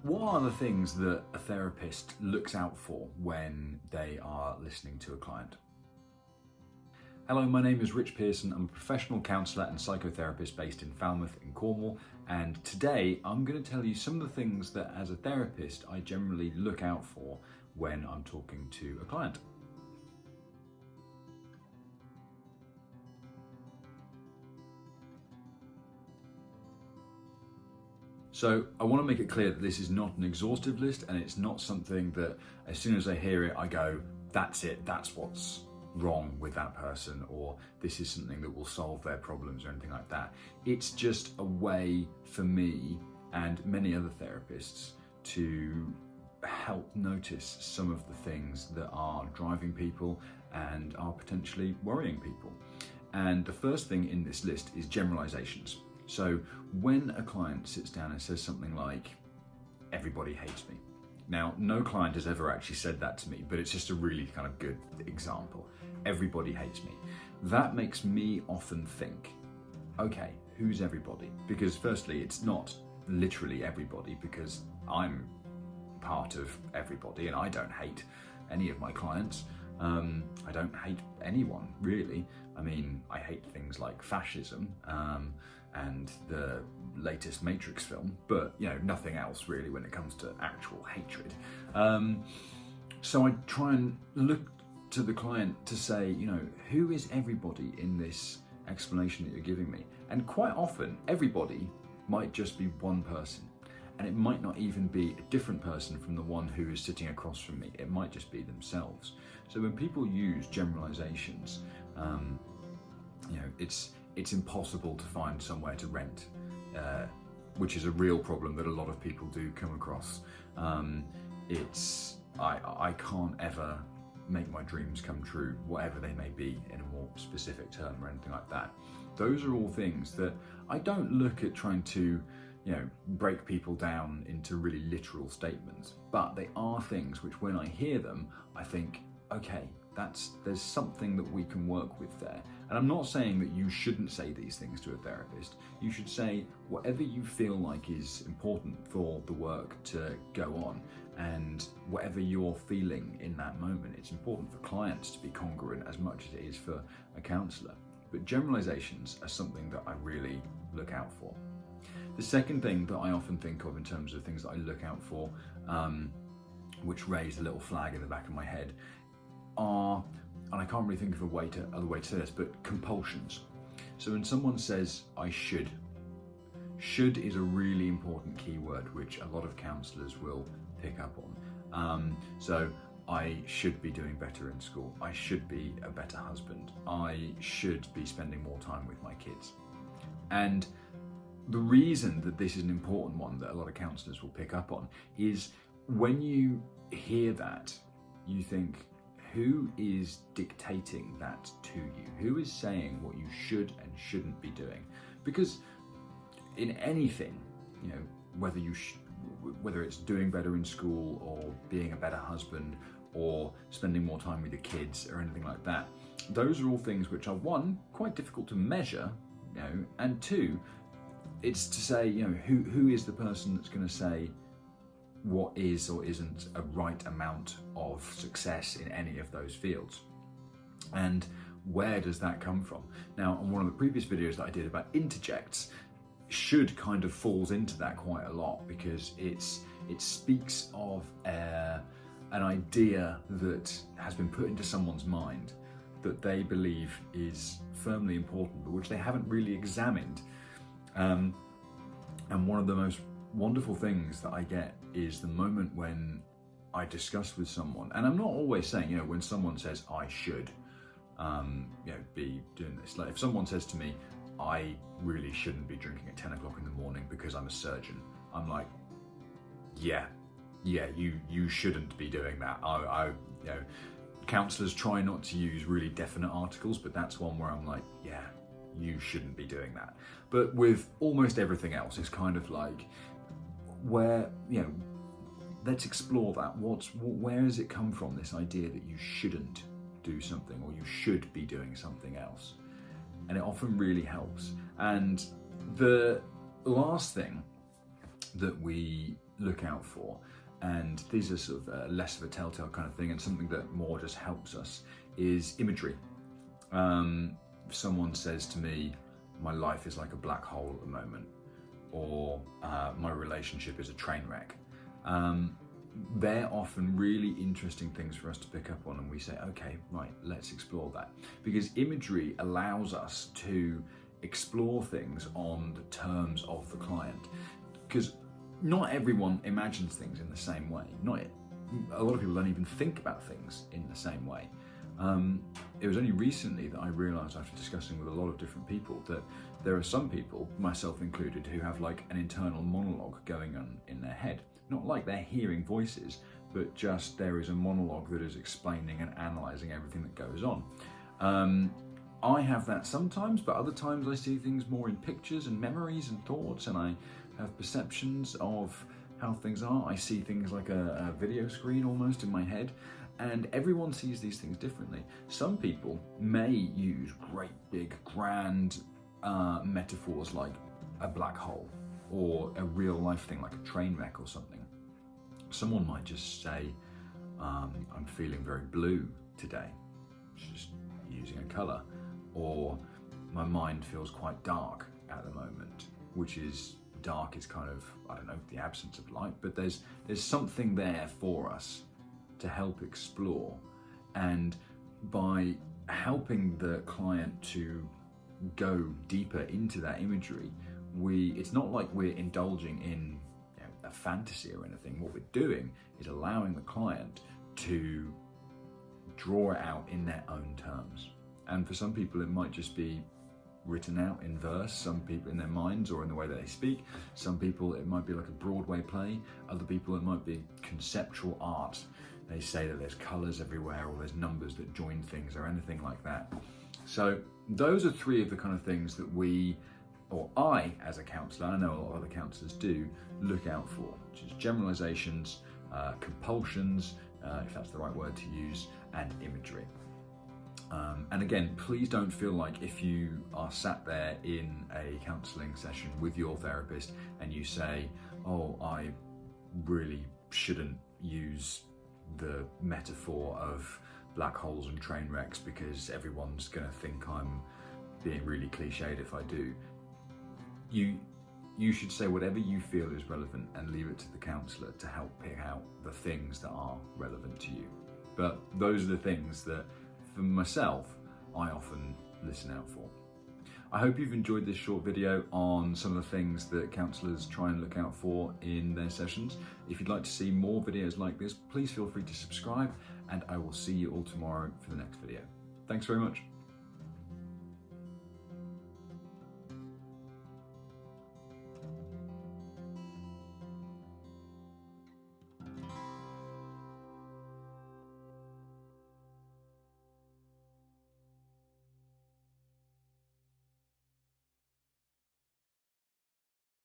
What are the things that a therapist looks out for when they are listening to a client? Hello, my name is Rich Pearson. I'm a professional counsellor and psychotherapist based in Falmouth in Cornwall, and today I'm going to tell you some of the things that as a therapist I generally look out for when I'm talking to a client. So I want to make it clear that this is not an exhaustive list, and it's not something that as soon as I hear it I go, that's it, that's what's wrong with that person, or this is something that will solve their problems or anything like that. It's just a way for me and many other therapists to help notice some of the things that are driving people and are potentially worrying people. And the first thing in this list is generalizations. So when a client sits down and says something like, everybody hates me. Now, no client has ever actually said that to me, but it's just a really kind of good example. Everybody hates me. That makes me often think, okay, who's everybody? Because firstly, it's not literally everybody, because I'm part of everybody and I don't hate any of my clients. I don't hate anyone, really. I mean, I hate things like fascism and the latest Matrix film, but nothing else really when it comes to actual hatred. So I try and look to the client to say, who is everybody in this explanation that you're giving me? And quite often, everybody might just be one person. And it might not even be a different person from the one who is sitting across from me. It might just be themselves. So when people use generalizations, it's impossible to find somewhere to rent, which is a real problem that a lot of people do come across. I can't ever make my dreams come true, whatever they may be, in a more specific term or anything like that. Those are all things that I don't look at trying to break people down into really literal statements, but they are things which when I hear them, I think, okay, there's something that we can work with there. And I'm not saying that you shouldn't say these things to a therapist. You should say whatever you feel like is important for the work to go on, and whatever you're feeling in that moment. It's important for clients to be congruent as much as it is for a counsellor. But generalizations are something that I really look out for. The second thing that I often think of in terms of things that I look out for, which raise a little flag in the back of my head, are, and I can't really think of other way to say this, but compulsions. So when someone says, I should is a really important keyword which a lot of counsellors will pick up on. So I should be doing better in school. I should be a better husband. I should be spending more time with my kids. And the reason that this is an important one that a lot of counsellors will pick up on is when you hear that, you think, who is dictating that to you? Who is saying what you should and shouldn't be doing? Because in anything, whether it's doing better in school or being a better husband or spending more time with your kids or anything like that, those are all things which are, one, quite difficult to measure, and two, it's to say, who is the person that's going to say what is or isn't a right amount of success in any of those fields, and where does that come from? Now, on one of the previous videos that I did about interjects, should kind of falls into that quite a lot, because it speaks of an idea that has been put into someone's mind that they believe is firmly important, but which they haven't really examined. And one of the most wonderful things that I get is the moment when I discuss with someone, and I'm not always saying, when someone says I should, be doing this. Like if someone says to me, I really shouldn't be drinking at 10 o'clock in the morning because I'm a surgeon, I'm like, yeah, you shouldn't be doing that. Counsellors try not to use really definite articles, but that's one where I'm like, yeah, you shouldn't be doing that. But with almost everything else, it's kind of like, where, let's explore that. Where does it come from, this idea that you shouldn't do something or you should be doing something else? And it often really helps. And the last thing that we look out for. And these are sort of less of a telltale kind of thing, and something that more just helps us is imagery. If someone says to me, my life is like a black hole at the moment, or my relationship is a train wreck, they're often really interesting things for us to pick up on, and we say, okay, right, let's explore that. Because imagery allows us to explore things on the terms of the client. Because not everyone imagines things in the same way. A lot of people don't even think about things in the same way. It was only recently that I realised, after discussing with a lot of different people, that there are some people, myself included, who have like an internal monologue going on in their head. Not like they're hearing voices, but just there is a monologue that is explaining and analysing everything that goes on. I have that sometimes, but other times I see things more in pictures and memories and thoughts, and I have perceptions of how things are. I see things like a video screen almost in my head, and everyone sees these things differently. Some people may use great big grand metaphors like a black hole or a real life thing like a train wreck or something. Someone might just say, I'm feeling very blue today, just using a colour, or my mind feels quite dark at the moment, which is dark is kind of, I don't know, the absence of light, but there's something there for us to help explore. And by helping the client to go deeper into that imagery, it's not like we're indulging in a fantasy or anything. What we're doing is allowing the client to draw it out in their own terms. And for some people it might just be written out in verse, some people in their minds or in the way that they speak. Some people it might be like a Broadway play, other people it might be conceptual art. They say that there's colours everywhere, or there's numbers that join things, or anything like that. So those are three of the kind of things that I as a counsellor, I know a lot of other counsellors do, look out for, which is generalisations, compulsions, if that's the right word to use, and imagery. And again, please don't feel like if you are sat there in a counselling session with your therapist and you say, oh, I really shouldn't use the metaphor of black holes and train wrecks because everyone's going to think I'm being really cliched if I do. You should say whatever you feel is relevant and leave it to the counsellor to help pick out the things that are relevant to you. But those are the things that, for myself, I often listen out for. I hope you've enjoyed this short video on some of the things that counsellors try and look out for in their sessions. If you'd like to see more videos like this, please feel free to subscribe, and I will see you all tomorrow for the next video. Thanks very much.